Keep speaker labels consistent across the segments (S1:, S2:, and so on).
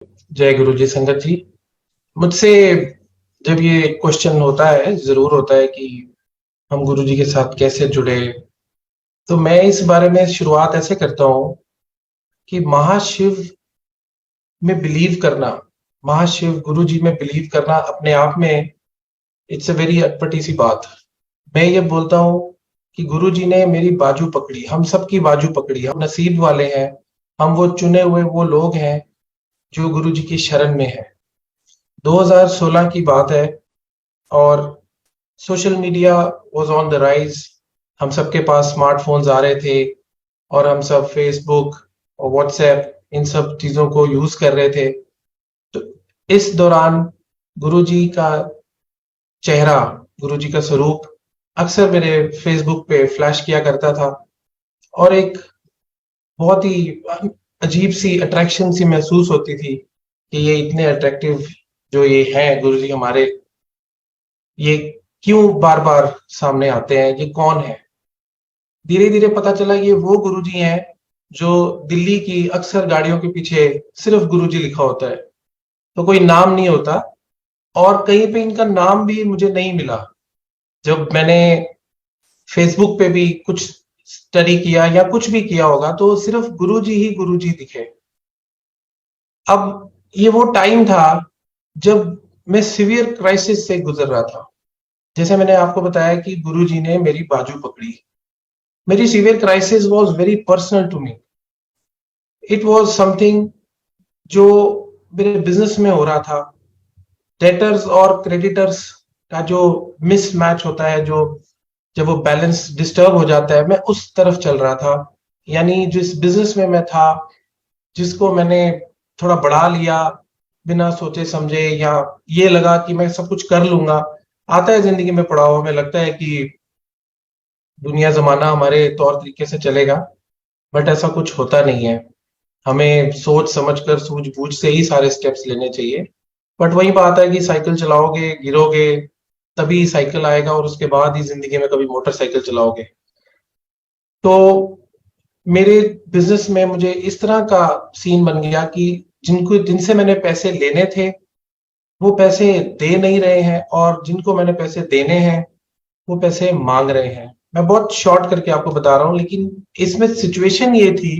S1: जय गुरु जी। संगत जी, मुझसे जब ये क्वेश्चन होता है, जरूर होता है कि हम गुरु जी के साथ कैसे जुड़े। तो मैं इस बारे में शुरुआत ऐसे करता हूँ कि महाशिव में बिलीव करना, महाशिव गुरु जी में बिलीव करना अपने आप में इट्स अ वेरी अटपटी सी बात। मैं ये बोलता हूँ कि गुरु जी ने मेरी बाजू पकड़ी, हम सबकी बाजू पकड़ी। हम नसीब वाले हैं, हम वो चुने हुए वो लोग हैं जो गुरु जी की शरण में है। 2016 की बात है और social media was on the rise. हम सबके पास स्मार्टफोन्स आ रहे थे और हम सब फेसबुक और व्हाट्सएप इन सब चीजों को यूज कर रहे थे। तो इस दौरान गुरुजी का चेहरा, गुरुजी का स्वरूप अक्सर मेरे फेसबुक पे फ्लैश किया करता था और एक बहुत ही अजीब सी अट्रैक्शन सी महसूस होती थी कि ये इतने अट्रैक्टिव जो ये हैं गुरुजी हमारे, ये क्यों बार बार सामने आते हैं, ये कौन है। धीरे धीरे पता चला ये वो गुरुजी हैं जो दिल्ली की अक्सर गाड़ियों के पीछे सिर्फ गुरुजी लिखा होता है, तो कोई नाम नहीं होता। और कहीं पे इनका नाम भी मुझे नहीं मिला। जब मैंने फेसबुक पे भी कुछ स्टडी किया या कुछ भी किया होगा तो सिर्फ गुरुजी ही गुरुजी दिखे। अब ये वो टाइम था जब मैं सिवियर क्राइसिस से गुजर रहा था। जैसे मैंने आपको बताया कि गुरुजी ने मेरी बाजू पकड़ी। मेरी severe crisis was very personal to me. It was something जो मेरे बिजनेस में हो रहा था। डेटर्स और क्रेडिटर्स का जो मिसमैच होता है, जो जब वो बैलेंस डिस्टर्ब हो जाता है, मैं उस तरफ चल रहा था। यानी जिस बिजनेस में मैं था, जिसको मैंने थोड़ा बढ़ा लिया बिना सोचे समझे, या ये लगा कि मैं सब कुछ कर लूंगा। आता है जिंदगी में पड़ाव, हमें लगता है कि दुनिया जमाना हमारे तौर तरीके से चलेगा, बट ऐसा कुछ होता नहीं है। हमें सोच समझकर सूझबूझ से ही सारे स्टेप्स लेने चाहिए। बट वही बात है कि साइकिल चलाओगे, गिरोगे, तभी साइकिल आएगा और उसके बाद ही जिंदगी में कभी मोटरसाइकिल चलाओगे। तो मेरे बिजनेस में मुझे इस तरह का सीन बन गया कि जिनसे मैंने पैसे लेने थे वो पैसे दे नहीं रहे हैं, और जिनको मैंने पैसे देने हैं वो पैसे मांग रहे हैं। मैं बहुत शॉर्ट करके आपको बता रहा हूँ, लेकिन इसमें सिचुएशन ये थी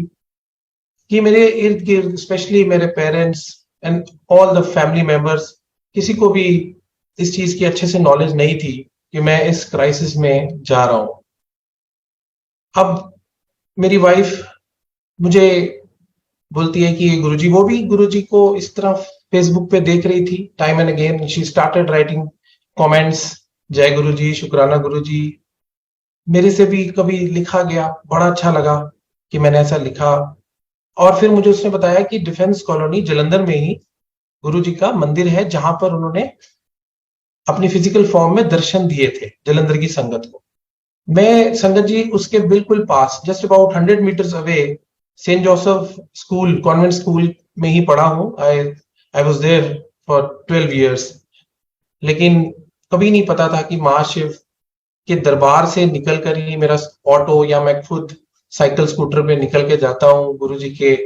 S1: कि मेरे इर्द गिर्द, स्पेशली मेरे parents and all the family members, किसी को भी इस चीज की अच्छे से नॉलेज नहीं थी कि मैं इस क्राइसिस में जा रहा हूं। अब मेरी वाइफ मुझे बोलती है कि गुरुजी, वो भी गुरुजी को इस तरह फेसबुक पे देख रही थी। Time and again she started writing comments, जय गुरुजी, शुक्राना गुरुजी। मेरे से भी कभी लिखा गया, बड़ा अच्छा लगा कि मैंने ऐसा लिखा। और फिर मुझे उसने बताया कि डिफेंस कॉलोनी जलंधर में ही गुरु जी का मंदिर है, जहां पर उन्होंने अपनी फिजिकल फॉर्म में दर्शन दिए थे जलंधर की संगत को। मैं संगत जी उसके बिल्कुल पास, just about 100 meters away, Saint Joseph school, convent school में ही पढ़ा हूँ। I I was there for 12 years। लेकिन कभी नहीं पता था कि महाशिव के दरबार से निकल कर ही मेरा ऑटो या मैं खुद साइकिल स्कूटर पे निकल के जाता हूँ गुरु जी के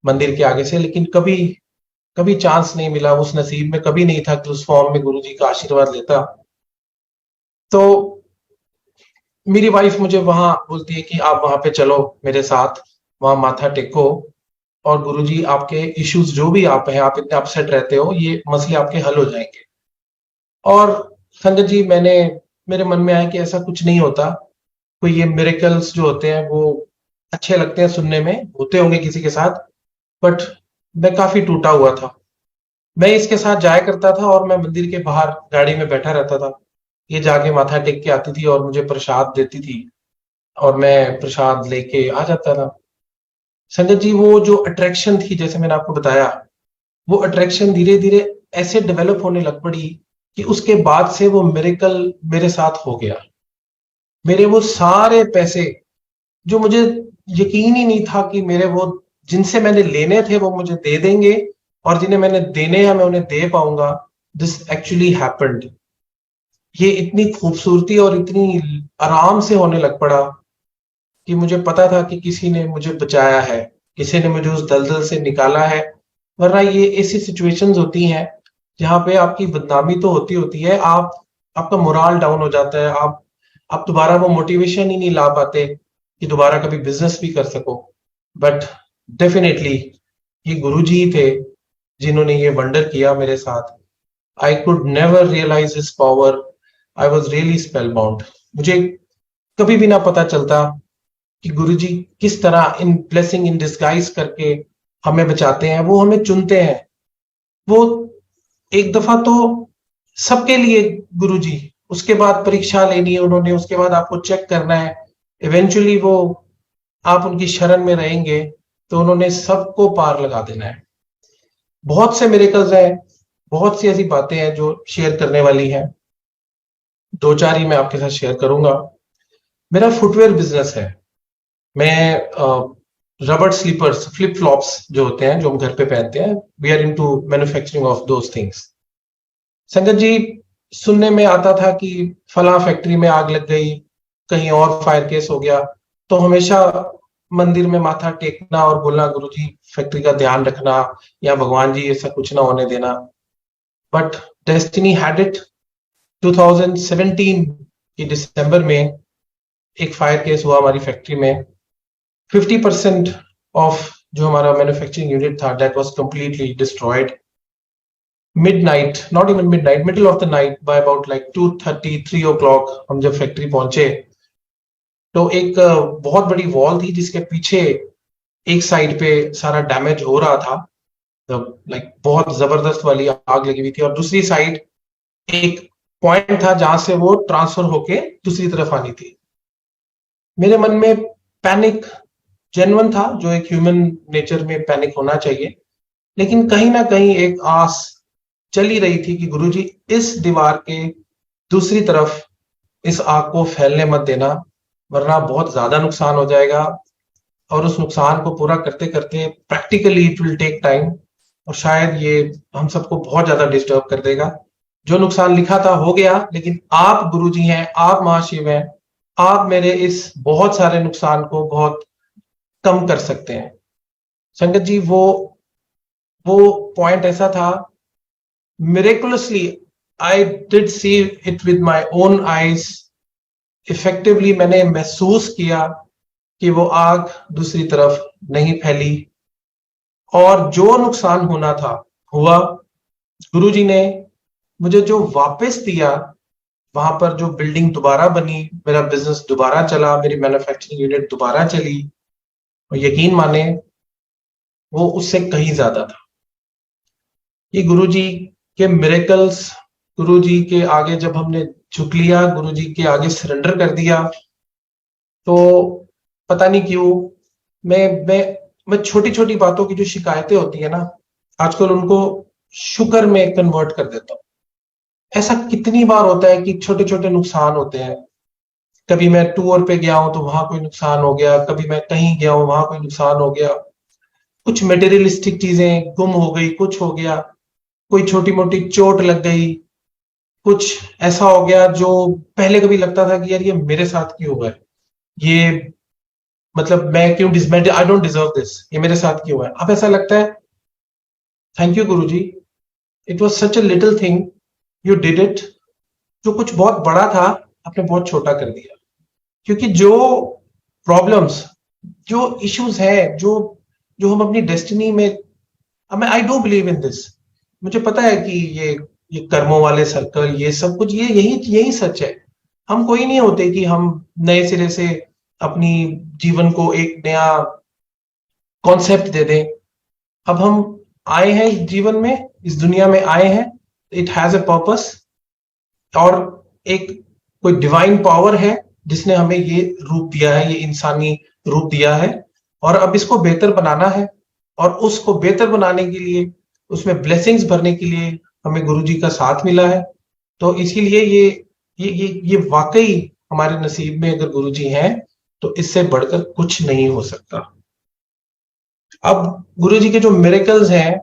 S1: मंदिर के आगे से। लेकिन कभी कभी चांस नहीं मिला, उस नसीब में कभी नहीं था कि उस फॉर्म में गुरु जी का आशीर्वाद लेता। तो मेरी वाइफ मुझे वहां बोलती है कि आप वहां पे चलो मेरे साथ, वहां माथा टेको, और गुरुजी आपके इश्यूज जो भी आप हैं, आप इतने अपसेट रहते हो, ये मसले आपके हल हो जाएंगे। और संगत जी, मेरे मन में आया कि ऐसा कुछ नहीं होता। कोई ये मिरेकल्स जो होते हैं वो अच्छे लगते हैं सुनने में, होते होंगे किसी के साथ, बट मैं काफी टूटा हुआ था। मैं इसके साथ जाया करता था और मैं मंदिर के बाहर गाड़ी में बैठा रहता था। ये जाके माथा टेक के आती थी और मुझे प्रसाद देती थी, और मैं प्रसाद लेके आ जाता था। संगत जी, वो जो अट्रैक्शन थी, जैसे मैंने आपको बताया, वो अट्रैक्शन धीरे धीरे ऐसे डेवलप होने लग पड़ी कि उसके बाद से वो मिरेकल मेरे साथ हो गया। मेरे वो सारे पैसे, जो मुझे यकीन ही नहीं था कि मेरे वो जिनसे मैंने लेने थे वो मुझे दे देंगे, और जिन्हें मैंने देने हैं मैं उन्हें दे पाऊंगा, दिस एक्चुअली हैपेंड। ये इतनी खूबसूरती और इतनी आराम से होने लग पड़ा कि मुझे पता था कि किसी ने मुझे बचाया है, किसी ने मुझे उस दलदल से निकाला है, वरना ये ऐसी सिचुएशंस होती हैं जहाँ पे आपकी बदनामी तो होती है, आप आपका मोराल डाउन हो जाता है, आप दोबारा वो मोटिवेशन ही नहीं ला पाते कि दोबारा कभी बिजनेस भी कर सको। बट डेफिनेटली ये गुरुजी ही थे जिन्होंने ये वंडर किया मेरे साथ। I could never realise his power. I was really spellbound. मुझे कभी भी ना पता चलता कि गुरुजी किस तरह इन ब्लेसिंग इन डिस्गाइज करके हमें बचाते हैं, वो हमें चुनते हैं। वो एक दफा तो सबके लिए गुरुजी, उसके बाद परीक्षा लेनी है उन्होंने, उसके बाद आपको चेक करना है, इवेंचुअली वो आप उनकी शरण में रहेंगे तो उन्होंने सबको पार लगा देना है। बहुत से मिरेकल्स हैं, बहुत सी ऐसी बातें हैं जो शेयर करने वाली हैं। दो चार ही मैं आपके साथ शेयर करूंगा। मेरा फुटवेयर बिजनेस है। मैं रबड़ स्लीपर्स, फ्लिप फ्लॉप्स जो होते हैं जो हम घर पे पहनते हैं, we are into manufacturing of those things. संगत जी, सुनने में आता था कि फला फैक्ट्री में आग लग गई, कहीं और फायर केस हो गया, तो हमेशा मंदिर में माथा टेकना और बोलना गुरुजी फैक्ट्री का ध्यान रखना, या भगवान जी ऐसा कुछ ना होने देना। But destiny had it. 2017 की दिसंबर में एक फायर केस हुआ हमारी फैक्ट्री में। 50% ऑफ जो हमारा मैन्युफैक्चरिंग यूनिट था, that was completely destroyed. midnight, not even midnight, middle of the night, by about like 2:30 3 o'clock हम जब फैक्ट्री पहुंचे तो एक बहुत बड़ी वॉल थी जिसके पीछे एक साइड पे सारा डैमेज हो रहा था, लाइक बहुत जबरदस्त वाली आग लगी हुई थी, और दूसरी साइड एक पॉइंट था जहां से वो ट्रांसफर होके दूसरी तरफ आनी थी। मेरे मन में पैनिक जेन्युइन था, जो एक ह्यूमन नेचर में पैनिक होना चाहिए, लेकिन कहीं ना कहीं एक आस चली रही थी कि गुरुजी इस दीवार के दूसरी तरफ इस आग को फैलने मत देना, वरना बहुत ज्यादा नुकसान हो जाएगा, और उस नुकसान को पूरा करते करते practically it will take time, और शायद ये हम सबको बहुत ज्यादा डिस्टर्ब कर देगा। जो नुकसान लिखा था हो गया, लेकिन आप गुरुजी हैं, आप महाशिव हैं, आप मेरे इस बहुत सारे नुकसान को बहुत कम कर सकते हैं। संगत जी, वो पॉइंट ऐसा था, miraculously I did see it with my own eyes। Effectively मैंने महसूस किया कि वो आग दूसरी तरफ नहीं फैली, और जो नुकसान होना था हुआ। गुरुजी ने मुझे जो वापस दिया, वहां पर जो बिल्डिंग दोबारा बनी, मेरा बिजनेस दोबारा चला, मेरी मैन्युफैक्चरिंग यूनिट दोबारा चली, और यकीन माने वो उससे कहीं ज्यादा था। ये गुरुजी के मिरेकल्स, गुरुजी के आगे जब हमने झुक लिया, गुरुजी के आगे सरेंडर कर दिया, तो पता नहीं क्यों मैं छोटी छोटी बातों की जो शिकायतें होती है ना, आजकल उनको शुक्र में कन्वर्ट कर देता हूँ। ऐसा कितनी बार होता है कि छोटे छोटे नुकसान होते हैं। कभी मैं टूर पे गया हूं तो वहां कोई नुकसान हो गया, कभी मैं कहीं गया हूं वहां कोई नुकसान हो गया, कुछ मटेरियलिस्टिक चीजें गुम हो गई, कुछ हो गया, कोई छोटी मोटी चोट लग गई, कुछ ऐसा हो गया जो पहले कभी लगता था कि यार ये मेरे साथ क्यों हुआ है, ये मतलब मैं क्यों आई डोंट डिजर्व दिस, ये मेरे साथ क्यों हुआ है। अब ऐसा लगता है thank you Guruji, it was such a little thing, you did it. जो कुछ बहुत बड़ा था आपने बहुत छोटा कर दिया। क्योंकि जो प्रॉब्लम्स, जो इश्यूज है, जो जो हम अपनी डेस्टिनी में, I don't believe in this. मुझे पता है कि ये कर्मों वाले सर्कल, ये सब कुछ, ये यही यही सच है। हम कोई नहीं होते कि हम नए सिरे से अपनी जीवन को एक नया कॉन्सेप्ट दे दें। अब हम आए हैं इस जीवन में, इस दुनिया में आए हैं, इट हैज अ पर्पस, और एक कोई डिवाइन पावर है जिसने हमें ये रूप दिया है, ये इंसानी रूप दिया है, और अब इसको बेहतर बनाना है, और उसको बेहतर बनाने के लिए, उसमें ब्लेसिंग्स भरने के लिए हमें गुरुजी का साथ मिला है। तो इसीलिए ये वाकई हमारे नसीब में अगर गुरुजी हैं तो इससे बढ़कर कुछ नहीं हो सकता। अब गुरुजी के जो मिरेकल्स हैं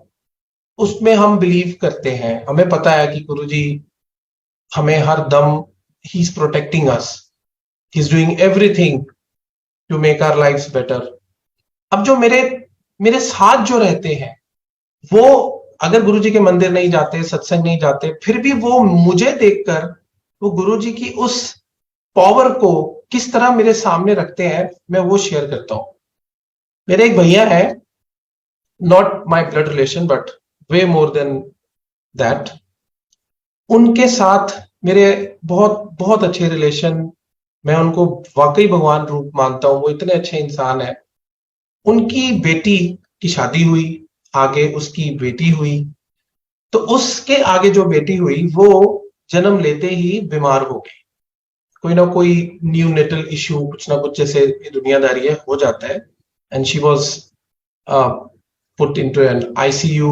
S1: उसमें हम बिलीव करते हैं, हमें पता है कि गुरुजी हमें हर दम, he is protecting us, he is doing everything to make our lifes better. अब जो मेरे मेरे साथ जो रहते हैं, वो अगर गुरुजी के मंदिर नहीं जाते, सत्संग नहीं जाते, फिर भी वो मुझे देखकर वो गुरुजी की उस पावर को किस तरह मेरे सामने रखते हैं, मैं वो शेयर करता हूं। मेरे एक भैया है, not my blood relation but way more than that. उनके साथ मेरे बहुत बहुत अच्छे रिलेशन, मैं उनको वाकई भगवान रूप मानता हूं, वो इतने अच्छे इंसान है। उनकी बेटी की शादी हुई, आगे उसकी बेटी हुई, तो उसके आगे जो बेटी हुई वो जन्म लेते ही बीमार हो गई। कोई ना कोई न्यू नेटल इश्यू, कुछ ना कुछ, जैसे दुनियादारी है, हो जाता है। And she was put into an ICU.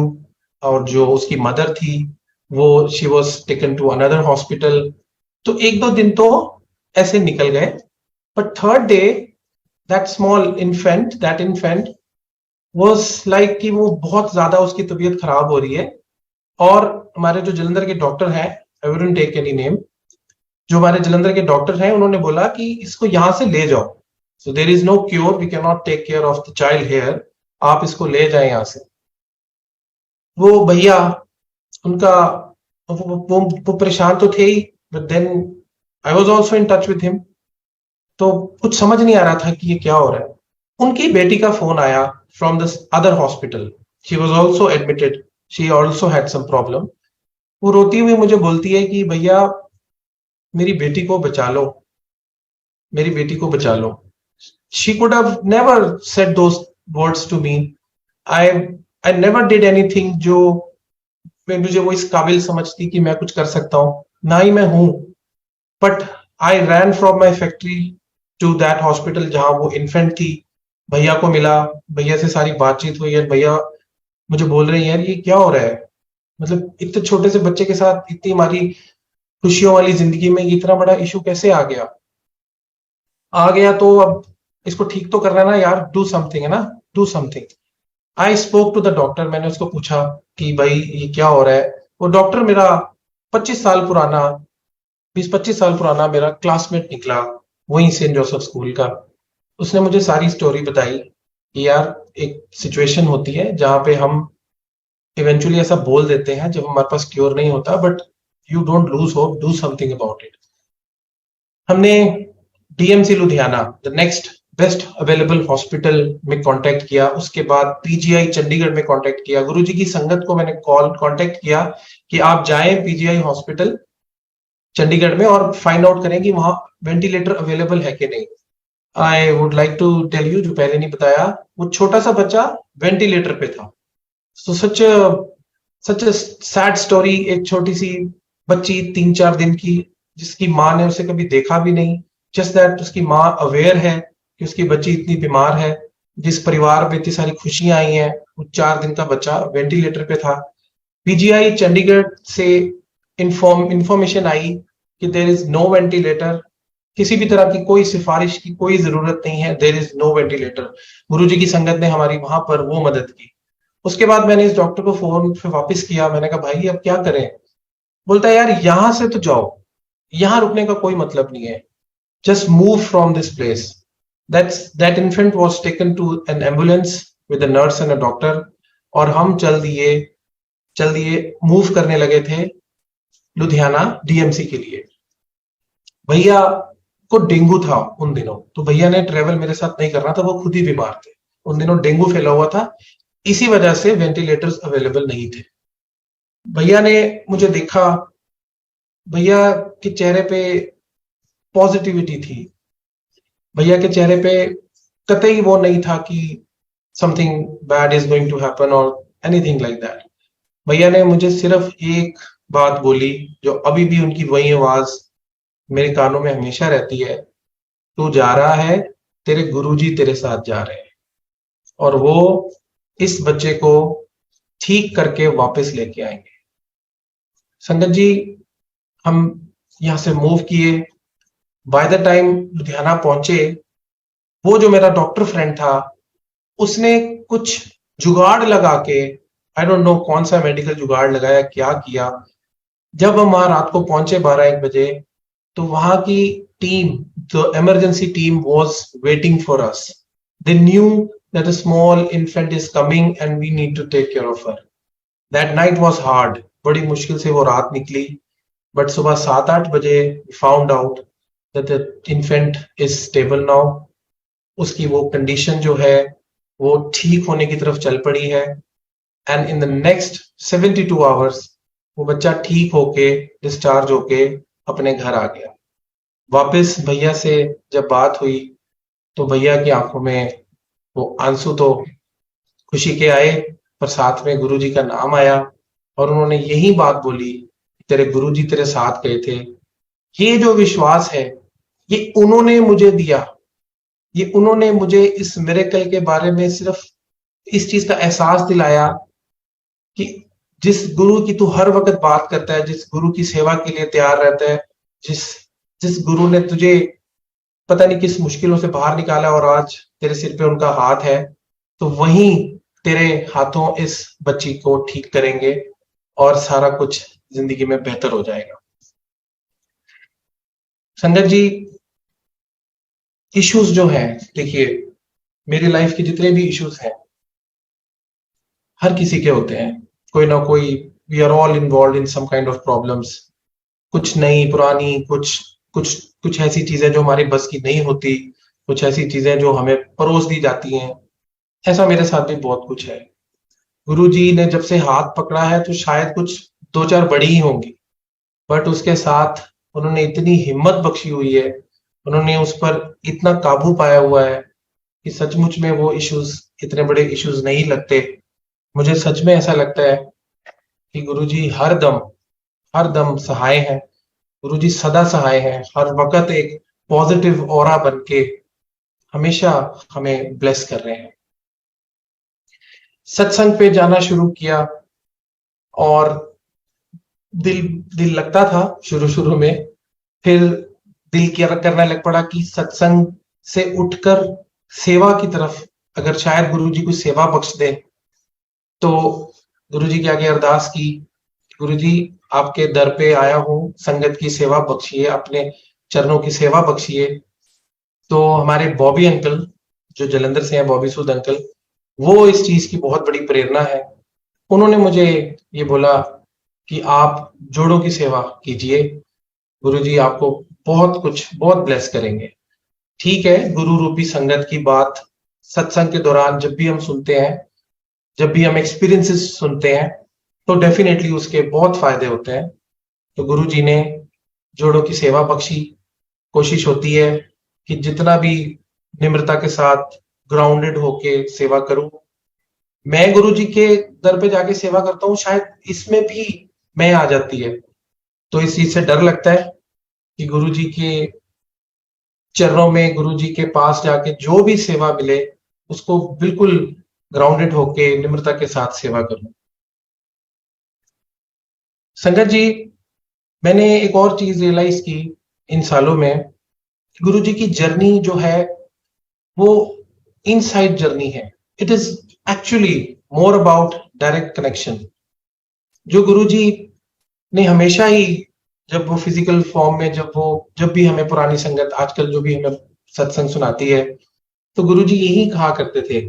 S1: और जो उसकी मदर थी वो she was taken to another hospital. तो एक दो दिन तो ऐसे निकल गए, but third day that infant was like कि वो बहुत ज्यादा उसकी तबीयत खराब हो रही है। और हमारे जो जलंधर के डॉक्टर हैं, I wouldn't take any name, जो हमारे जलंधर के डॉक्टर हैं, उन्होंने बोला कि इसको यहां से ले जाओ। So there is no cure, we can not take care of the child here, आप इसको ले जाएं यहां से। वो भैया, उनका वो परेशान तो थे ही, but then I was also in touch with him. तो कुछ समझ नहीं आ रहा था कि ये क्या हो रहा है। उनकी बेटी का फोन आया from this other hospital, she was also admitted, she also had some problem. वो रोती हुई मुझे बोलती है कि भैया मेरी बेटी को बचा लो, मेरी बेटी को बचा लो। She could have never said those words to me. I I never did anything जो मैं, मुझे वो इस काबिल समझती कि मैं कुछ कर सकता हूँ, ना ही मैं हूं। But I ran from my factory to that hospital जहां वो इन्फेंट थी। भैया को मिला, भैया से सारी बातचीत हुई, और भैया मुझे बोल रहे हैं यार ये क्या हो रहा है, मतलब इतने छोटे से बच्चे के साथ इतनी हमारी खुशियों वाली जिंदगी में इतना बड़ा इशू कैसे आ गया। आ गया तो अब इसको ठीक तो करना है ना यार, डू समथिंग, है ना, do something. I spoke to the doctor, मैंने उसको पूछा कि भाई ये क्या हो रहा है। वो डॉक्टर मेरा 25 साल पुराना, 20-25 साल पुराना मेरा क्लासमेट निकला, वहीं सेंट जोसेफ स्कूल का। उसने मुझे सारी स्टोरी बताई कि यार एक सिचुएशन होती है जहां पे हम इवेंचुअली ऐसा बोल देते हैं जब हमारे पास क्योर नहीं होता, but you don't lose hope, do something about it. हमने DMC Ludhiana, the next best available hospital में कांटेक्ट किया। उसके बाद पीजीआई चंडीगढ़ में कांटेक्ट किया। गुरुजी की संगत को मैंने कॉल कांटेक्ट किया कि आप जाएं पीजीआई हॉस्पिटल चंडीगढ़ में और फाइंड आउट करें कि वहां वेंटिलेटर अवेलेबल है कि नहीं। I would like to tell you, जो पहले नहीं बताया, वो छोटा सा बच्चा वेंटिलेटर पे था। सो सच सैड स्टोरी। एक छोटी सी बच्ची 3-4 दिन की, जिसकी माँ ने उसे कभी देखा भी नहीं। जस्ट दैट उसकी माँ अवेयर है कि उसकी बच्ची इतनी बीमार है। जिस परिवार में इतनी सारी खुशियां आई हैं, वो 4 दिन का बच्चा वेंटिलेटर पे था। पीजीआई चंडीगढ़ से इंफॉर्मेशन आई कि देर इज नो वेंटिलेटर, किसी भी तरह की कोई सिफारिश की कोई जरूरत नहीं है, देर इज नो वेंटिलेटर। गुरुजी की संगत ने हमारी वहां पर वो मदद की। उसके बाद मैंने इस डॉक्टर को फोन पे वापस किया, मैंने कहा भाई अब क्या करें। बोलता है यार यहां से तो जाओ, यहां रुकने का कोई मतलब नहीं है, just move from this place. That infant was taken to an ambulance with a nurse and a doctor, और हम चल दिए मूव करने लगे थे लुधियाना डीएमसी के लिए। भैया को डेंगू था उन दिनों, तो भैया ने ट्रेवल मेरे साथ नहीं करना था, वो खुद ही बीमार थे। उन दिनों डेंगू फैला हुआ था, इसी वजह से वेंटिलेटर्स अवेलेबल नहीं थे। भैया ने मुझे देखा, भैया के चेहरे पे पॉजिटिविटी थी। भैया के चेहरे पे कतई वो नहीं था कि something bad is going to happen और एनीथिंग लाइक दैट। भैया ने मुझे सिर्फ एक बात बोली, जो अभी भी उनकी वही आवाज मेरे कानों में हमेशा रहती है, तू जा रहा है, तेरे गुरुजी तेरे साथ जा रहे हैं, और वो इस बच्चे को ठीक करके वापस लेके आएंगे। संगत जी, हम यहां से मूव किए। बाय द टाइम लुधियाना पहुंचे, वो जो मेरा डॉक्टर फ्रेंड था, उसने कुछ जुगाड़ लगा के, आई डोंट नो कौन सा मेडिकल जुगाड़ लगाया, क्या किया। जब हम वहां रात को पहुंचे 12-1 बजे, तो वहां की team, the emergency team was waiting for us. They knew that a small infant is coming and we need to take care of her. That night was hard, बड़ी मुश्किल से वो रात निकली, बट सुबह 7-8 बजे found out that the infant is stable now. उसकी वो कंडीशन जो है वो ठीक होने की तरफ चल पड़ी है, and in the next 72 hours वो बच्चा ठीक होके डिस्चार्ज होके अपने घर आ गया। वापस भैया से जब बात हुई तो भैया की आंखों में वो आंसू तो खुशी के आए, पर साथ में गुरुजी का नाम आया, और उन्होंने यही बात बोली, तेरे गुरुजी तेरे साथ गए थे। ये जो विश्वास है ये उन्होंने मुझे दिया, ये उन्होंने मुझे इस मिरेकल के बारे में सिर्फ इस चीज का एहसास दिलाया कि जिस गुरु की तू हर वक्त बात करता है, जिस गुरु की सेवा के लिए तैयार रहता है, जिस जिस गुरु ने तुझे पता नहीं किस मुश्किलों से बाहर निकाला और आज तेरे सिर पे उनका हाथ है, तो वहीं तेरे हाथों इस बच्ची को ठीक करेंगे और सारा कुछ जिंदगी में बेहतर हो जाएगा। संगत जी, इश्यूज जो हैं, देखिए मेरी लाइफ के जितने भी इश्यूज हैं हर किसी के होते हैं, कोई ना कोई, we are all involve in some kind of problems, कुछ नई पुरानी, कुछ कुछ कुछ ऐसी चीजें जो हमारे बस की नहीं होती, कुछ ऐसी चीजें जो हमें परोस दी जाती हैं। ऐसा मेरे साथ भी बहुत कुछ है। गुरुजी ने जब से हाथ पकड़ा है तो शायद कुछ 2-4 बड़ी ही होंगी, बट उसके साथ उन्होंने इतनी हिम्मत बख्शी हुई है, उन्होंने उस पर इतना काबू पाया हुआ है कि सचमुच में वो इश्यूज इतने बड़े इश्यूज नहीं लगते। मुझे सच में ऐसा लगता है कि गुरुजी हर दम सहाय हैं, गुरुजी सदा सहाय हैं, हर वक्त एक पॉजिटिव ऑरा बन के हमेशा हमें ब्लेस कर रहे हैं। सत्संग पे जाना शुरू किया और दिल दिल लगता था शुरू शुरू में, फिर दिल क्या करने लग पड़ा कि सत्संग से उठकर सेवा की तरफ, अगर शायद गुरुजी कुछ सेवा बख्श दे, तो गुरुजी के आगे अरदास की, गुरुजी आपके दर पे आया हूँ, संगत की सेवा बख्शिए, अपने चरणों की सेवा बख्शिए। तो हमारे बॉबी अंकल जो जलंधर से हैं, बॉबी सूद अंकल, वो इस चीज की बहुत बड़ी प्रेरणा है। उन्होंने मुझे ये बोला कि आप जोड़ों की सेवा कीजिए, गुरुजी आपको बहुत कुछ बहुत ब्लेस करेंगे। ठीक है, गुरु रूपी संगत की बात सत्संग के दौरान जब भी हम सुनते हैं, जब भी हम एक्सपीरियंसेस सुनते हैं, तो डेफिनेटली उसके बहुत फायदे होते हैं। तो गुरुजी ने जोड़ों की सेवा बख्शी। कोशिश होती है कि जितना भी निम्रता के साथ ग्राउंडेड होके सेवा करूं। मैं गुरुजी के दर पे जाके सेवा करता हूँ, शायद इसमें भी मैं आ जाती है, तो इस चीज से डर लगता है कि गुरुजी के चरणों में, गुरुजी के पास जाके जो भी सेवा मिले उसको बिल्कुल ग्राउंडेड होके निम्रता के साथ सेवा करूं। संगत जी, मैंने एक और चीज रियलाइज की इन सालों में, गुरुजी की जर्नी जो है वो इनसाइड जर्नी है। It is actually more about direct connection. जो गुरुजी ने हमेशा ही, जब वो फिजिकल फॉर्म में, जब भी हमें पुरानी संगत आजकल जो भी हमें सत्संग सुनाती है, तो गुरुजी यही कहा करते थे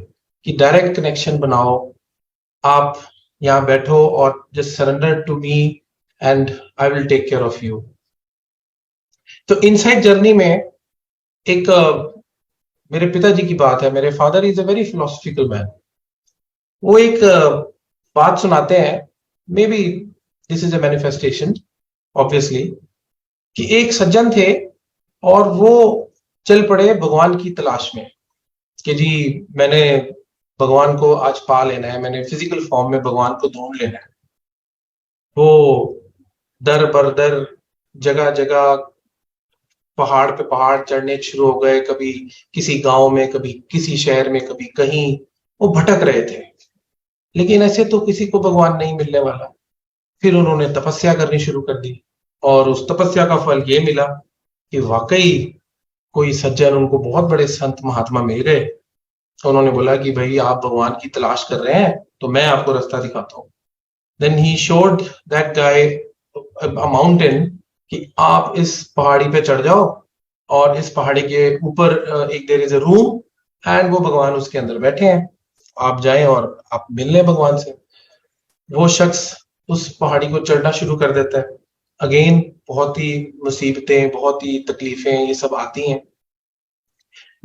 S1: कि डायरेक्ट कनेक्शन बनाओ, आप यहाँ बैठो और just surrender to me and I will take care of you. तो इनसाइड जर्नी में एक मेरे पिताजी की बात है। मेरे father is a very philosophical man. वो एक बात सुनाते हैं, maybe this is a manifestation obviously, कि एक सज्जन थे और वो चल पड़े भगवान की तलाश में कि जी मैंने भगवान को आज पा लेना है, मैंने फिजिकल फॉर्म में भगवान को ढूंढ लेना है। वो दर बर दर, जगह जगह, पहाड़ पे पहाड़ चढ़ने शुरू हो गए, कभी किसी गांव में, कभी किसी शहर में, कभी कहीं, वो भटक रहे थे, लेकिन ऐसे तो किसी को भगवान नहीं मिलने वाला। फिर उन्होंने तपस्या करनी शुरू कर दी और उस तपस्या का फल ये मिला कि वाकई कोई सज्जन उनको बहुत बड़े संत महात्मा मिल गए। तो उन्होंने बोला कि भाई आप भगवान की तलाश कर रहे हैं तो मैं आपको रास्ता दिखाता हूँ। Then he showed that guy a mountain कि आप इस पहाड़ी पे चढ़ जाओ और इस पहाड़ी के ऊपर एक there is a room and वो भगवान उसके अंदर बैठे हैं, आप जाएं और आप मिल लें भगवान से। वो शख्स उस पहाड़ी को चढ़ना शुरू कर देता है। अगेन बहुत ही मुसीबतें, बहुत ही तकलीफें ये सब आती हैं।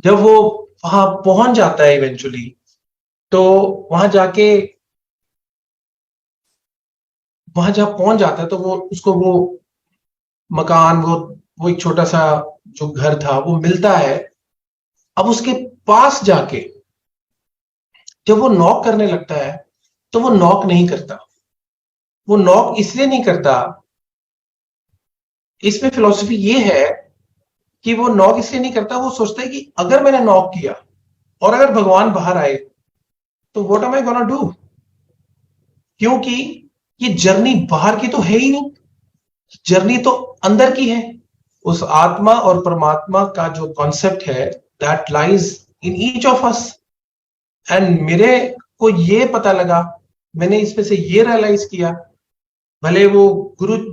S1: जब वो वहां पहुंच जाता है इवेंचुअली, तो वहां जाके, वहां जब पहुंच जाता है तो वो उसको वो मकान, वो एक छोटा सा जो घर था वो मिलता है। अब उसके पास जाके जब वो नॉक करने लगता है, तो वो नॉक नहीं करता। वो नॉक इसलिए नहीं करता, इसमें फिलॉसफी ये है कि वो नॉक इसलिए नहीं करता, वो सोचता है कि अगर मैंने नॉक किया और अगर भगवान बाहर आए तो what am I gonna do, क्योंकि ये जर्नी बाहर की तो है ही नहीं, जर्नी तो अंदर की है। उस आत्मा और परमात्मा का जो कॉन्सेप्ट है, that lies in each of us. And मेरे को ये पता लगा, मैंने इसमें से ये रियलाइज किया, भले वो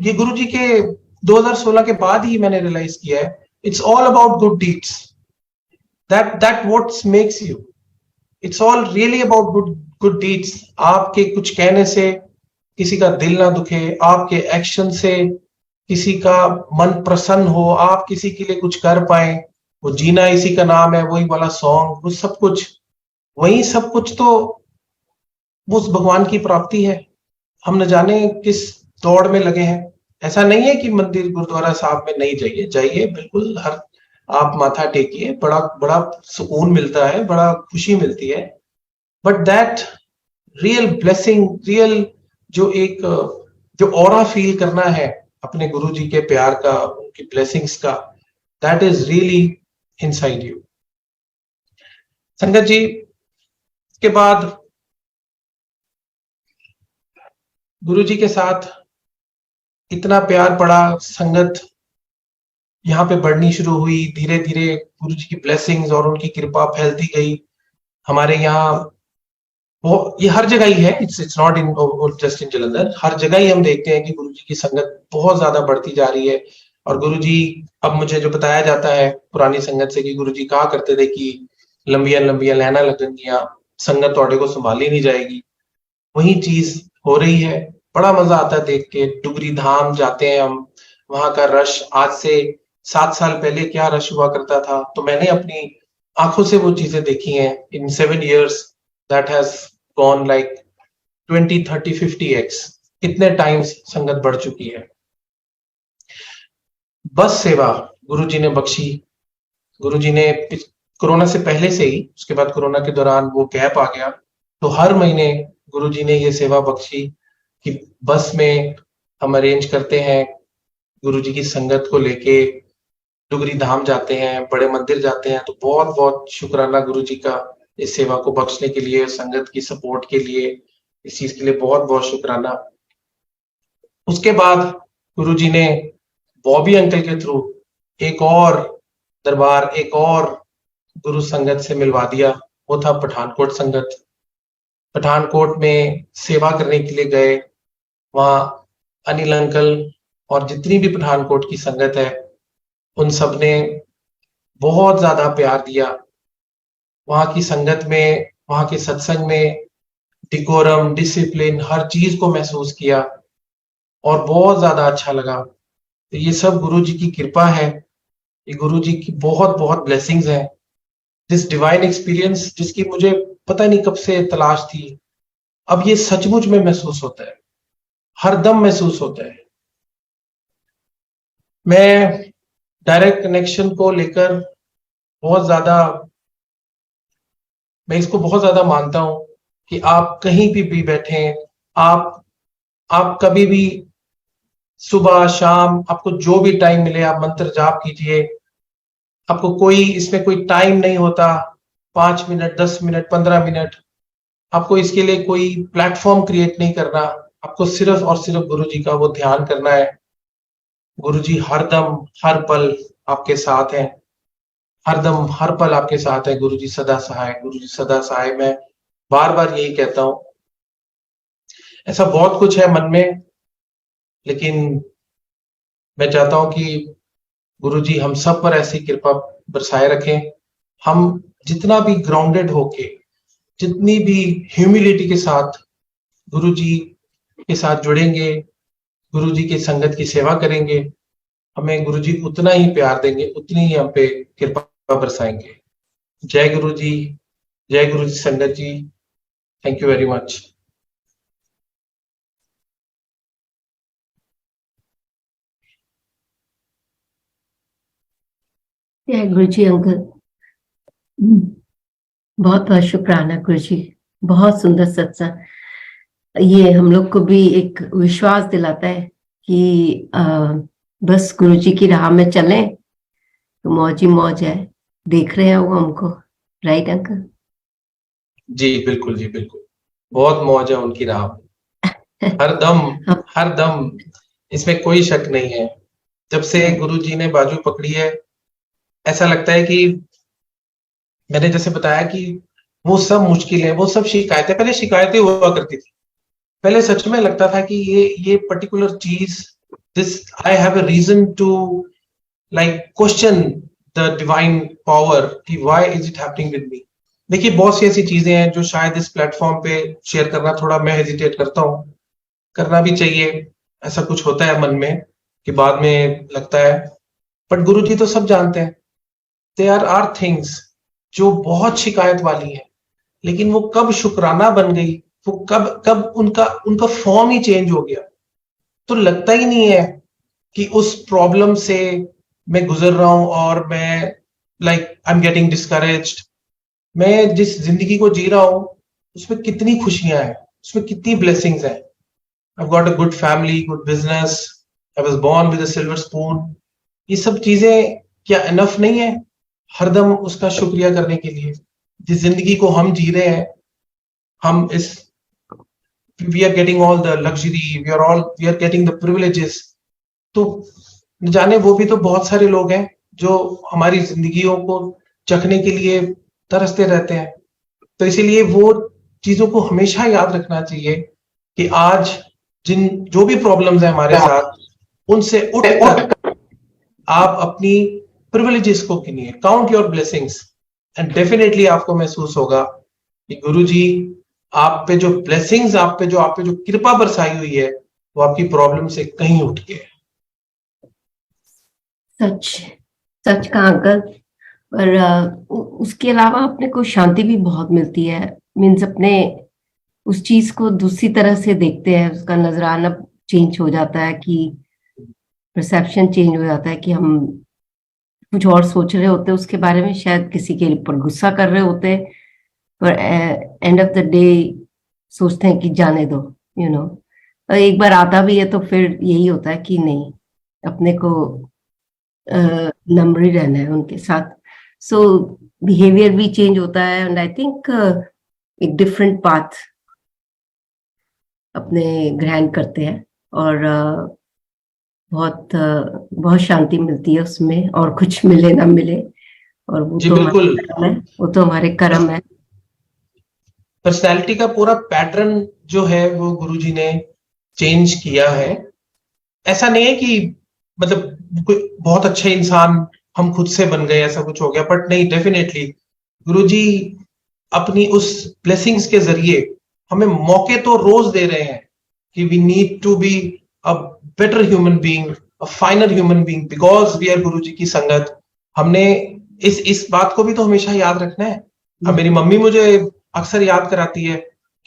S1: ये गुरु जी के 2016 के बाद ही मैंने रियलाइज किया है, it's all about good deeds. That what makes you, it's all really about good good deeds. आपके कुछ कहने से किसी का दिल ना दुखे, आपके एक्शन से किसी का मन प्रसन्न हो, आप किसी के लिए कुछ कर पाए, वो जीना इसी का नाम है, वही वाला सॉन्ग, वो सब कुछ, वही सब कुछ तो वो उस भगवान की प्राप्ति है। हम न जाने किस दौड़ में लगे हैं। ऐसा नहीं है कि मंदिर गुरुद्वारा साहब में नहीं जाइए, जाइए बिल्कुल, हर आप माथा टेकिए, बड़ा बड़ा सुकून मिलता है, बड़ा खुशी मिलती है। But that real blessing, real जो एक जो ऑरा फील करना है अपने गुरु जी के प्यार का, उनकी ब्लेसिंग्स का, that is really inside you. संगत जी, के बाद गुरु जी के साथ इतना प्यार पड़ा, संगत यहाँ पे बढ़नी शुरू हुई, धीरे धीरे गुरु जी की ब्लेसिंग्स और उनकी कृपा फैलती गई हमारे यहाँ। वो ये हर जगह ही है, it's not in just in Jalandhar, हर जगह ही हम देखते हैं कि गुरु जी की संगत बहुत ज्यादा बढ़ती जा रही है। और गुरु जी, अब मुझे जो बताया जाता है पुरानी संगत से कि गुरु जी कहा करते थे कि लंबियां लंबियां लाइना लगनगियां, संगत तोड़े को संभाली नहीं जाएगी, वही चीज हो रही है। बड़ा मजा आता है देख के। डुगरी धाम जाते हैं हम, वहां का रश आज से 7 साल पहले क्या रश हुआ करता था, तो मैंने अपनी आंखों से वो चीजें देखी हैं। इन 7 years that has gone like 20, 30, 50x, कितने टाइम्स संगत बढ़ चुकी है। बस सेवा गुरु जी ने बख्शी। गुरु जी ने कोरोना से पहले से ही, उसके बाद कोरोना के दौरान वो गैप आ गया, तो हर महीने गुरु जी ने ये सेवा बख्शी कि बस में हम अरेंज करते हैं, गुरु जी की संगत को लेके डुगरी धाम जाते हैं, बड़े मंदिर जाते हैं। तो बहुत बहुत शुक्राना गुरु जी का इस सेवा को बख्शने के लिए, संगत की सपोर्ट के लिए, इस चीज के लिए बहुत बहुत शुक्राना। उसके बाद गुरु जी ने बॉबी अंकल के थ्रू एक और दरबार, एक और गुरु संगत से मिलवा दिया। वो था पठानकोट संगत। पठानकोट में सेवा करने के लिए गए, वहां अनिल अंकल और जितनी भी पठानकोट की संगत है, उन सब ने बहुत ज्यादा प्यार दिया। वहां की संगत में, वहां के सत्संग में डिकोरम, डिसिप्लिन, हर चीज को महसूस किया और बहुत ज्यादा अच्छा लगा। तो ये सब गुरु जी की कृपा है, ये गुरु जी की बहुत बहुत ब्लेसिंग्स हैं। दिस डिवाइन एक्सपीरियंस जिसकी मुझे पता नहीं कब से तलाश थी, अब ये सचमुच में महसूस होता है, हर दम महसूस होता है। मैं डायरेक्ट कनेक्शन को लेकर बहुत ज्यादा, मैं इसको बहुत ज्यादा मानता हूं कि आप कहीं भी बैठे, आप आप कभी भी सुबह शाम आपको जो भी टाइम मिले आप मंत्र जाप कीजिए। आपको कोई इसमें कोई टाइम नहीं होता, 5 मिनट, 10 मिनट, 15 मिनट, आपको इसके लिए कोई प्लेटफॉर्म क्रिएट नहीं करना। आपको सिर्फ और सिर्फ गुरु जी का वो ध्यान करना है। गुरु जी हर दम हर पल आपके साथ हैं, हर दम हर पल आपके साथ है। गुरु जी सदा सहाय, गुरु जी सदा सहाय। मैं बार बार यही कहता हूं। ऐसा बहुत कुछ है मन में, लेकिन मैं चाहता हूं कि गुरु जी हम सब पर ऐसी कृपा बरसाए रखें। हम जितना भी ग्राउंडेड होके, जितनी भी ह्यूमिलिटी के साथ गुरु जी के साथ जुड़ेंगे, गुरु जी की संगत की सेवा करेंगे, हमें गुरु जी उतना ही प्यार देंगे, उतनी ही हम पे कृपा बरसाएंगे। जय गुरु जी, जय गुरु जी संगत जी। Thank you very much.
S2: जय गुरु जी अंकल। बहुत बहुत शुक्राना गुरु जी, बहुत सुंदर सत्संग। ये हम लोग को भी एक विश्वास दिलाता है कि बस गुरु जी की राह में चलें तो मौज ही मौज है। देख रहे हैं वो हमको, राइट अंकल?
S1: जी बिल्कुल जी, बिल्कुल, बहुत मौज है उनकी राह में। हर दम,
S2: हम
S1: हर दम, इसमें कोई शक नहीं है। जब से गुरु जी ने बाजू पकड़ी है, ऐसा लगता है कि मैंने जैसे बताया कि वो सब मुश्किलें, वो सब शिकायतें, पहले शिकायतें हुआ करती थी। पहले सच में लगता था कि ये पर्टिकुलर चीज, this, I have a reason to like question the divine power कि why is it happening with me. देखिए, बहुत सी ऐसी चीजें हैं जो शायद इस प्लेटफॉर्म पे शेयर करना थोड़ा मैं हेजिटेट करता हूँ, करना भी चाहिए। ऐसा कुछ होता है मन में कि बाद में लगता है, बट गुरु जी तो सब जानते हैं। दे आर थिंग्स जो बहुत शिकायत वाली है, लेकिन वो कब शुक्राना बन गई, वो कब कब उनका उनका फॉर्म ही चेंज हो गया। तो लगता ही नहीं है कि उस प्रॉब्लम से मैं गुजर रहा हूं और मैं like I am getting discouraged. मैं जिस जिंदगी को जी रहा हूं उसमें कितनी खुशियां हैं, उसमें कितनी ब्लेसिंग्स हैं। I got a good family, good business, I was born with a silver spoon. ये सब चीजें क्या इनफ नहीं है हरदम उसका शुक्रिया करने के लिए? जिस जिंदगी को हम जी रहे हैं, हम इस, we are getting all the luxury, we are getting the privileges. तो न जाने वो भी तो बहुत सारे लोग हैं जो हमारी जिंदगियों को चखने के लिए तरसते रहते हैं। तो इसीलिए वो चीजों को हमेशा याद रखना चाहिए कि आज जिन जो भी प्रॉब्लम्स है हमारे साथ, उनसे उठकर आप अपनी प्रिविलेजेस को गिनिए, count your blessings, and definitely आपको महसूस होगा कि गुरु जी आप पे जो ब्लेसिंग्स, आप पे जो कृपा बरसाई हुई है, वो आपकी प्रॉब्लम से कहीं उठ के है।
S2: सच सच कहा अंकल। पर उसके अलावा अपने को शांति भी बहुत मिलती है। मीन्स अपने उस चीज को दूसरी तरह से देखते हैं, उसका नजराना चेंज हो जाता है, कि परसेप्शन चेंज हो जाता है, कि हम कुछ और सोच रहे होते हैं उसके बारे में, शायद किसी के ऊपर गुस्सा कर रहे होते हैं, पर एंड ऑफ द डे सोचते हैं कि जाने दो, यू नो। और एक बार आता भी है तो फिर यही होता है कि नहीं, अपने को नम्र ही रहना है उनके साथ। सो बिहेवियर भी चेंज होता है, एंड आई थिंक एक डिफरेंट पाथ अपने ग्रहण करते हैं। और बहुत शांति मिलती है उसमें, और कुछ मिले ना मिले, और वो
S1: जी
S2: तो हमारे
S1: बिल्कुल।
S2: कर्म है, वो तो हमारे कर्म है।
S1: पर्सनैलिटी का पूरा पैटर्न जो है वो गुरुजी ने चेंज किया है। ऐसा नहीं है कि मतलब कोई बहुत अच्छे इंसान हम खुद से बन गए, ऐसा कुछ हो गया, बट नहीं, डेफिनेटली गुरुजी अपनी उस ब्लेसिंग्स के जरिए हमें मौके तो रोज दे रहे हैं कि we need to be a better human being, a finer human being, because we are Guruji की संगत। हमने इस बात को भी तो हमेशा याद रखना है। अब मेरी मम्मी मुझे अक्सर याद कराती है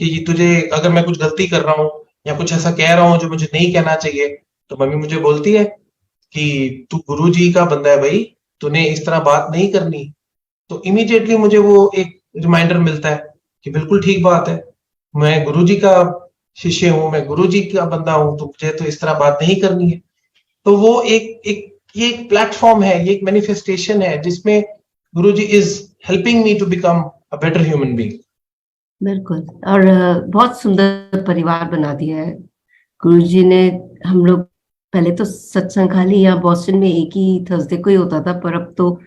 S1: कि तुझे, अगर मैं कुछ गलती कर रहा हूँ या कुछ ऐसा कह रहा हूँ जो मुझे नहीं कहना चाहिए, तो मम्मी मुझे बोलती है कि तू गुरु जी का बंदा है भाई, तूने इस तरह बात नहीं करनी। तो इमीडिएटली मुझे वो एक रिमाइंडर मिलता है कि बिल्कुल ठीक बात है, मैं गुरु जी का शिष्य हूं, मैं गुरु जी का बंदा हूं, तो मुझे तो इस तरह बात नहीं करनी है। तो वो एक एक ये एक प्लेटफॉर्म है, ये एक मैनिफेस्टेशन है जिसमें Guru ji is helping me to become a better human being.
S2: बिल्कुल। और बहुत सुंदर परिवार बना दिया है गुरु जी ने। हम लोग पहले तो सत्संग खाली यहाँ बॉस्टन में एक ही थर्सडे को ही होता था, पर अब तो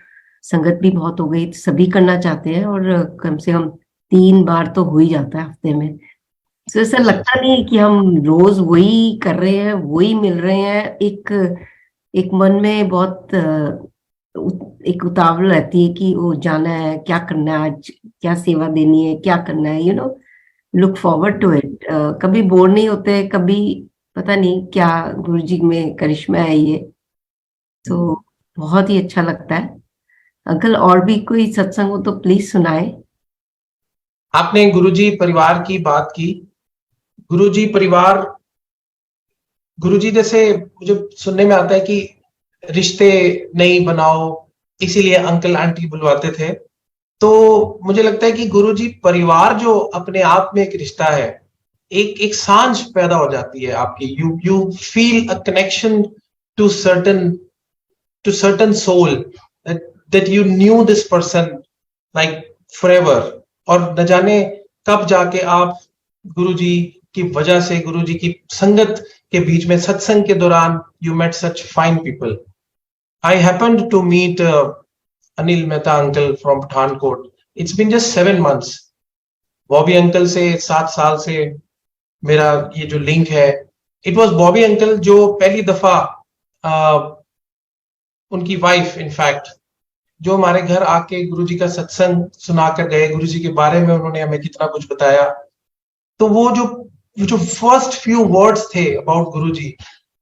S2: संगत भी बहुत हो गई, तो सभी करना चाहते हैं, और कम से कम 3 बार तो हो ही जाता है हफ्ते में। तो ऐसा
S1: जी
S2: लगता नहीं है कि हम रोज वही कर रहे हैं, वही मिल रहे हैं। एक एक मन में बहुत एक उतावल रहती है कि वो जाना है, क्या करना है आज, क्या सेवा देनी है, क्या करना है, you know. Look forward to it. कभी बोर नहीं होते, कभी पता नहीं क्या गुरुजी में करिश्मा है ये, तो बहुत ही अच्छा लगता है। अंकल और भी कोई सत्संग हो तो प्लीज सुनाए।
S1: आपने गुरुजी परिवार की बात की। गुरुजी परिवार, गुरुजी जैसे मुझे सुनने में आता है कि रिश्ते नहीं बनाओ, इसीलिए अंकल आंटी बुलवाते थे। तो मुझे लगता है कि गुरुजी परिवार जो अपने आप में एक रिश्ता है, एक एक सांझ पैदा हो जाती है आपकी। You feel a connection to certain soul, that you knew this person like forever। और न जाने कब जाके आप गुरुजी की वजह से, गुरुजी की संगत के बीच में, सत्संग के दौरान, you met such fine people। I happened to meet Anil Mehta uncle from Pathankot। It's been just 7 months। Bobby uncle से 7 साल से मेरा ये जो लिंक है। इट वॉज बॉबी अंकल जो पहली दफा उनकी वाइफ इनफैक्ट जो हमारे घर आके गुरुजी का सत्संग सुनाकर गए, गुरुजी के बारे में उन्होंने हमें कितना कुछ बताया। तो वो जो फर्स्ट फ्यू वर्ड्स थे अबाउट गुरुजी,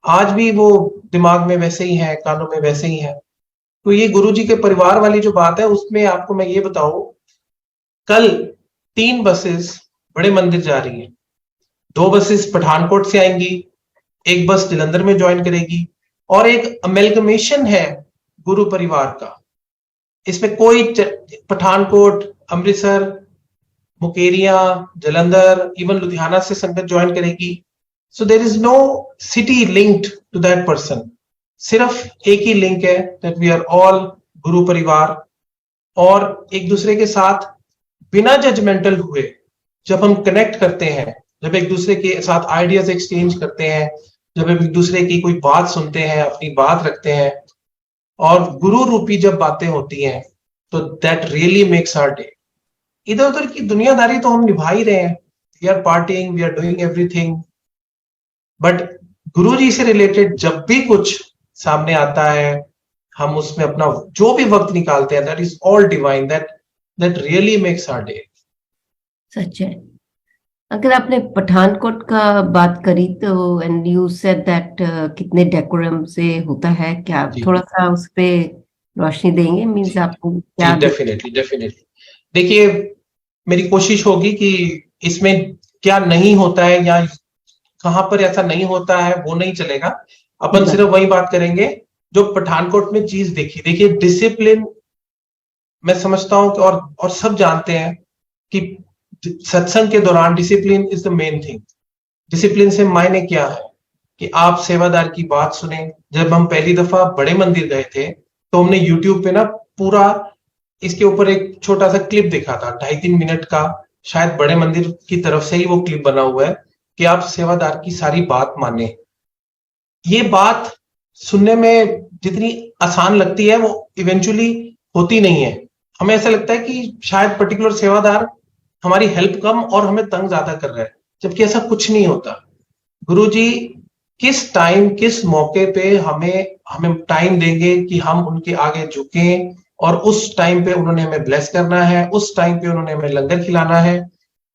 S1: आज भी वो दिमाग में वैसे ही है, कानों में वैसे ही है। तो ये गुरुजी के परिवार वाली जो बात है, उसमें आपको मैं ये बताऊं, कल 3 बसेस बड़े मंदिर जा रही हैं। 2 बसेस पठानकोट से आएंगी, एक बस जलंधर में ज्वाइन करेगी, और एक अमेलगमेशन है गुरु परिवार का। इसमें कोई पठानकोट, अमृतसर, मुकेरिया, जलंधर, इवन लुधियाना से संगत ज्वाइन करेगी। So there is no city linked to that person. सिर्फ एक ही लिंक है, that we are all Guru परिवार। और एक दूसरे के साथ बिना जजमेंटल हुए जब हम कनेक्ट करते हैं, जब एक दूसरे के साथ आइडियाज एक्सचेंज करते हैं, जब एक दूसरे की कोई बात सुनते हैं, अपनी बात रखते हैं, और गुरु रूपी जब बातें होती हैं, तो that really makes our day. इधर उधर की दुनियादारी तो हम निभा ही रहे हैं, we are parting, we are doing everything, but guru ji से रिलेटेड जब भी कुछ सामने आता है, हम उसमें अपना जो भी वक्त निकालते हैं, that is all divine, that really makes our day.
S2: सच है। अगर आपने पठानकोट का बात करी तो, एंड यू सेड दैट कितने डेकोरम से होता है, क्या आप थोड़ा सा उस पे रोशनी देंगे? मींस आपको क्या?
S1: Definitely definitely. देखिए, मेरी कोशिश होगी कि इसमें क्या नहीं होता है या कहां पर ऐसा नहीं होता है वो नहीं चलेगा। अपन सिर्फ वही बात करेंगे जो पठानकोट में चीज देखी। देखिए, डिसिप्लिन, मैं समझता हूं कि और सब जानते हैं कि सत्संग के दौरान discipline is the main thing. Discipline से मायने क्या है कि आप सेवादार की बात सुने। जब हम पहली दफा बड़े मंदिर गए थे, तो हमने यूट्यूब पे ना पूरा इसके ऊपर एक छोटा सा क्लिप देखा था, 2.5-3 मिनट का, शायद बड़े मंदिर की तरफ से ही वो क्लिप बना हुआ है, कि आप सेवादार की सारी बात माने। ये बात सुनने में जितनी आसान लगती है, वो इवेंचुअली होती नहीं है। हमें ऐसा लगता है कि शायद पर्टिकुलर सेवादार हमारी हेल्प कम और हमें तंग ज्यादा कर रहा है, जबकि ऐसा कुछ नहीं होता। गुरुजी किस टाइम, किस मौके पे हमें टाइम देंगे कि हम उनके आगे झुकें, और उस टाइम पे उन्होंने हमें ब्लेस करना है, उस टाइम पे उन्होंने हमें लंगर खिलाना है।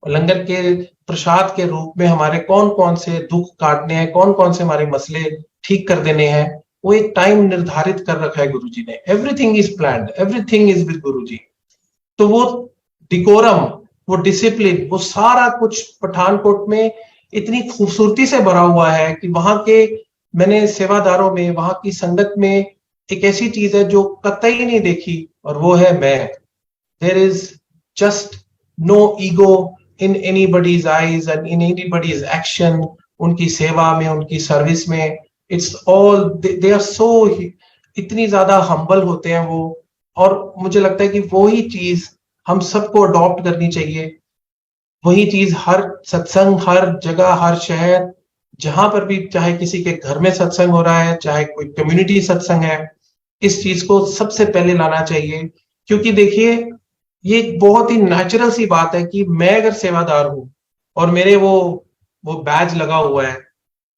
S1: और लंगर के प्रसाद के रूप में हमारे कौन कौन से दुख काटने हैं, कौन कौन से हमारे मसले ठीक कर देने हैं, वो एक टाइम निर्धारित कर रखा है गुरुजी ने। Everything is planned, everything is with Guruji. तो वो डिकोरम, वो डिसिप्लिन, वो सारा कुछ पठानकोट में इतनी खूबसूरती से भरा हुआ है कि वहां के, मैंने सेवादारों में, वहां की संगत में एक ऐसी चीज है जो कतई नहीं देखी, और वो है मैं। There is just no ego in anybody's eyes and in anybody's action. उनकी सेवा में, उनकी सर्विस में, it's all, they are so, इतनी ज्यादा हम्बल होते हैं वो। और मुझे लगता है कि वो ही चीज हम सबको अडॉप्ट करनी चाहिए। वही चीज हर सत्संग, हर जगह, हर शहर, जहां पर भी, चाहे किसी के घर में सत्संग हो रहा है, चाहे कोई कम्युनिटी सत्संग है, इस चीज को सबसे पहले लाना चाहिए। क्योंकि देखिए, ये एक बहुत ही नेचुरल सी बात है कि मैं अगर सेवादार हूं और मेरे वो बैज लगा हुआ है,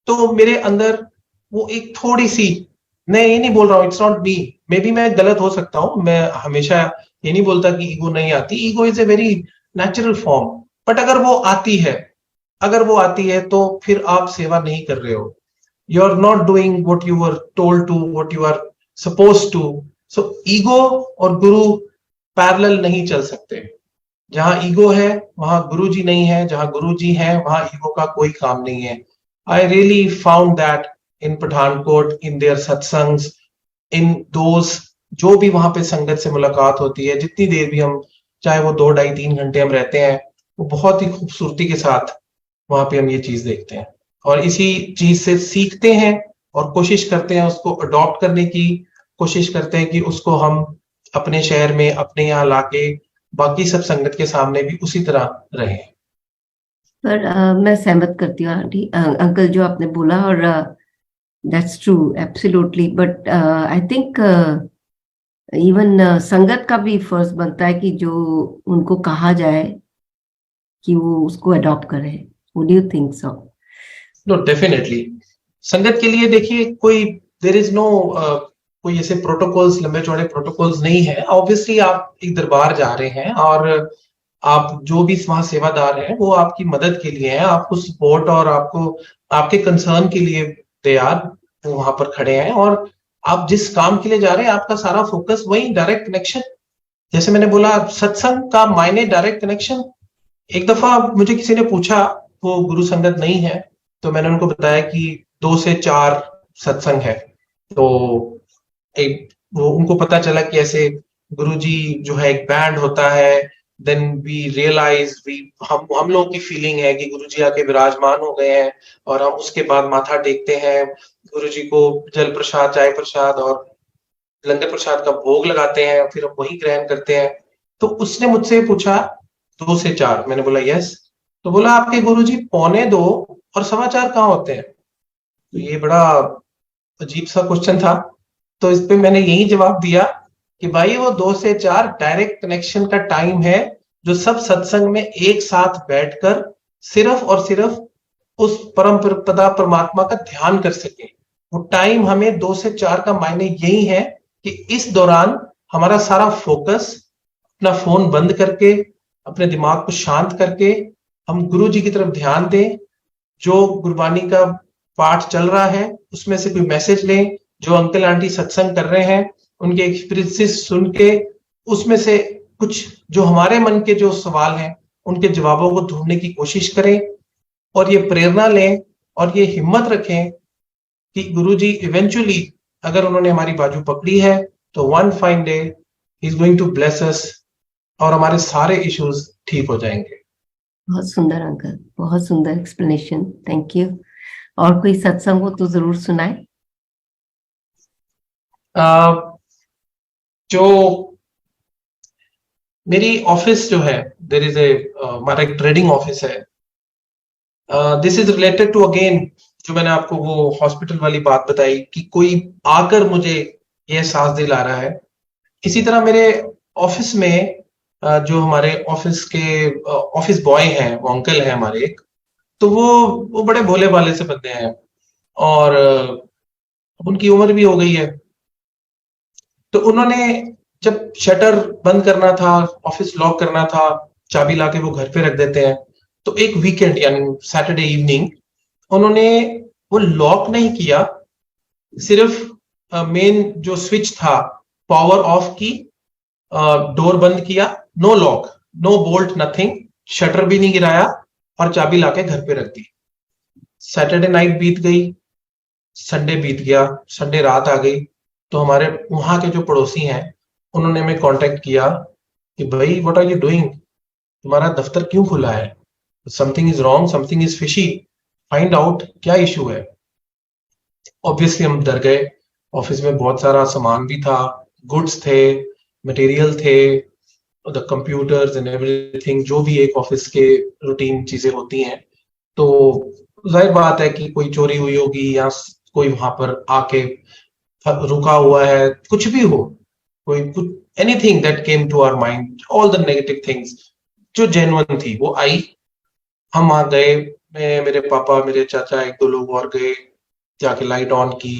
S1: तो मेरे अंदर वो एक थोड़ी सी, मैं ये नहीं बोल रहा हूँ, it's not me, may be मैं गलत हो सकता हूँ, मैं हमेशा ये नहीं बोलता कि ईगो नहीं आती। Ego is a very natural form, but अगर वो आती है तो फिर आप सेवा नहीं कर रहे हो, you are not doing what you are told to, what you are suppose to. So ego और गुरु पैरेलल नहीं चल सकते। जहां ईगो है वहां गुरु जी नहीं है, जहां गुरु जी है वहां ईगो का कोई काम नहीं है। I really found that in Pathankot, in their satsangs, in those, जो भी वहां पे संगत से मुलाकात होती है, जितनी देर भी हम, चाहे वो 2 ढाई 3 घंटे हम रहते हैं, वो बहुत ही खूबसूरती के साथ वहां पे हम ये चीज देखते हैं और इसी चीज से सीखते हैं और कोशिश करते हैं उसको अडॉप्ट करने की, कोशिश करते हैं कि उसको हम अपने शहर में, अपने यहाँ लाके बाकी सब संगत के सामने भी उसी तरह रहें।
S2: पर मैं सहमत करती हूँ आंटी, अंकल जो आपने बोला, और that's true absolutely. But I think even संगत का भी फर्ज बनता है कि जो उनको कहा जाए कि वो उसको अडॉप्ट करें। What do you think so?
S1: No, definitely संगत के लिए देखिए कोई, देर इज नो कोई ऐसे प्रोटोकॉल्स, लंबे चौड़े प्रोटोकॉल्स नहीं है। ऑब्वियसली आप एक दरबार जा रहे हैं और आप जो भी वहां सेवादार हैं वो आपकी मदद के लिए हैं, आपको सपोर्ट और आपको आपके कंसर्न के लिए दे आर वो वहां पर खड़े हैं। और आप जिस काम के लिए जा रहे हैं आपका सारा फोकस वही डायरेक्ट कनेक्शन, जैसे मैंने बोला सत्संग का मायने डायरेक्ट कनेक्शन। एक दफा मुझे किसी ने पूछा, वो गुरु संगत नहीं है, तो मैंने उनको बताया कि 2 से 4 सत्संग है। तो एक वो उनको पता चला कि ऐसे गुरुजी जो है एक बैंड होता है। देन वी रियलाइज, वी हम लोगों की फीलिंग है कि गुरुजी आके विराजमान हो गए हैं और हम उसके बाद माथा टेकते हैं, गुरुजी को जल प्रसाद, चाय प्रसाद और लंगर प्रसाद का भोग लगाते हैं, फिर हम वही ग्रहण करते हैं। तो उसने मुझसे पूछा 2 से 4, मैंने बोला यस। तो बोला आपके गुरुजी 2:45 और 4:15 कहाँ होते हैं? तो ये बड़ा अजीब सा क्वेश्चन था। तो इस पे मैंने यही जवाब दिया कि भाई वो 2 से 4 डायरेक्ट कनेक्शन का टाइम है, जो सब सत्संग में एक साथ बैठकर सिर्फ और सिर्फ उस परम पिता परमात्मा का ध्यान कर सके। वो टाइम हमें 2 से 4 का मायने यही है कि इस दौरान हमारा सारा फोकस, अपना फोन बंद करके, अपने दिमाग को शांत करके हम गुरु जी की तरफ ध्यान दें। जो गुरबानी का पाठ चल रहा है उसमें से कोई मैसेज लें, जो अंकल आंटी सत्संग कर रहे हैं उनके एक्सपीरियंसेस सुन के उसमें से कुछ जो हमारे मन के जो सवाल हैं उनके जवाबों को ढूंढने की कोशिश करें और ये प्रेरणा लें और ये हिम्मत रखें कि गुरुजी इवेंचुअली, अगर उन्होंने हमारी बाजू पकड़ी है तो one fine day he is going to bless us और हमारे सारे इश्यूज ठीक हो जाएंगे।
S2: बहुत सुंदर अंकल, बहुत सुंदर एक्सप्लेनेशन, थैंक यू। और कोई सत्संग हो तो जरूर सुनाए।
S1: जो मेरी ऑफिस जो है, देर इज ए हमारा एक ट्रेडिंग ऑफिस है। This is related to again जो मैंने आपको वो हॉस्पिटल वाली बात बताई कि कोई आकर मुझे ये एहसास दिला रहा है। इसी तरह मेरे ऑफिस में जो हमारे ऑफिस के ऑफिस बॉय हैं, वो अंकल हैं हमारे एक, तो वो बड़े भोले भाले से बंदे हैं और उनकी उम्र भी हो गई है। तो उन्होंने जब शटर बंद करना था, ऑफिस लॉक करना था, चाबी लाके वो घर पे रख देते हैं। तो एक वीकेंड यानी सैटरडे इवनिंग उन्होंने वो लॉक नहीं किया, सिर्फ मेन जो स्विच था पावर ऑफ की, डोर बंद किया, no lock, no bolt, nothing, shutter भी नहीं गिराया और चाबी लाके घर पे रख दी। सैटरडे नाइट बीत गई, संडे बीत गया, संडे रात आ गई। तो हमारे वहां के जो पड़ोसी हैं उन्होंने हमें कांटेक्ट किया कि भाई व्हाट आर यू डूइंग, तुम्हारा दफ्तर क्यों खुला है, something is wrong, something is fishy, find out क्या इशू है। ऑब्वियसली हम डर गए। ऑफिस में बहुत सारा सामान भी था, गुड्स थे, मटेरियल थे, द कंप्यूटर्स एंड एवरीथिंग, जो भी एक ऑफिस के रूटीन चीजें होती हैं। तो जाहिर बात है कि कोई चोरी हुई होगी या कोई वहां पर आके रुका हुआ है, कुछ भी हो, कोई कुछ anything that came to our mind, all the negative things जो जेन्युइन थी वो आई। हम आ गए, मैं, मेरे पापा, मेरे चाचा, 1-2 लोग और गए, जाके लाइट ऑन की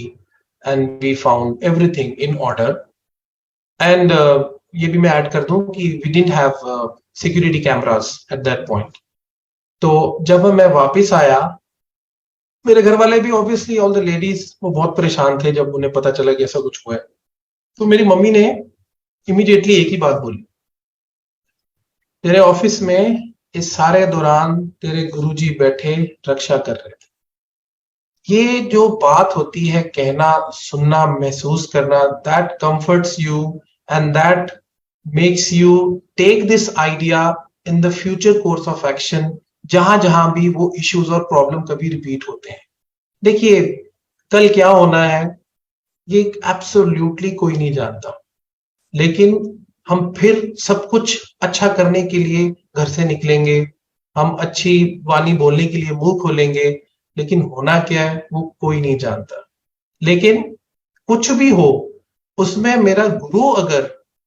S1: and we found everything in order. And ये भी मैं ऐड कर दूं कि we didn't have security cameras at that point. तो जब मैं वापस आया, मेरे घर वाले भी ऑब्वियसली, ऑल द लेडीज, वो बहुत परेशान थे जब उन्हें पता चला कि ऐसा कुछ हुआ है। तो मेरी मम्मी ने इमीडिएटली एक ही बात बोली, तेरे ऑफिस में इस सारे दौरान तेरे गुरुजी बैठे रक्षा कर रहे थे। ये जो बात होती है, कहना, सुनना, महसूस करना, that comforts you and that makes you take this idea in the future course of action, जहां जहां भी वो इश्यूज और प्रॉब्लम कभी रिपीट होते हैं। देखिए, कल क्या होना है ये एब्सोल्युटली कोई नहीं जानता, लेकिन हम फिर सब कुछ अच्छा करने के लिए घर से निकलेंगे, हम अच्छी वाणी बोलने के लिए मुंह खोलेंगे, लेकिन होना क्या है वो कोई नहीं जानता। लेकिन कुछ भी हो, उसमें मेरा गुरु अगर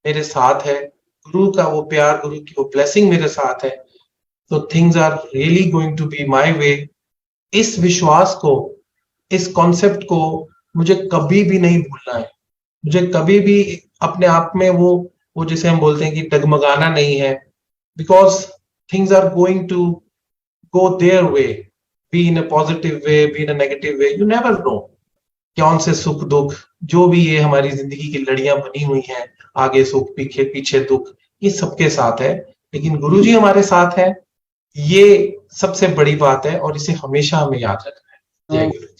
S1: मेरे साथ है, गुरु का वो प्यार, गुरु की वो ब्लेसिंग मेरे साथ है, तो things are really going to be my way. इस विश्वास को, इस कॉन्सेप्ट को मुझे कभी भी नहीं भूलना है। मुझे कभी भी अपने आप में वो जिसे हम बोलते हैं कि डगमगाना नहीं है, because things are going to go their way, be in a positive way, be in a negative way, you never know. कौन से सुख दुख, जो भी ये हमारी जिंदगी की लड़ियां बनी हुई हैं, आगे सुख पीछे पीछे दुख, ये सबके साथ है, लेकिन गुरुजी हमारे साथ है, ये सबसे बड़ी बात है और इसे हमेशा हमें याद रखना है। जय गुरु।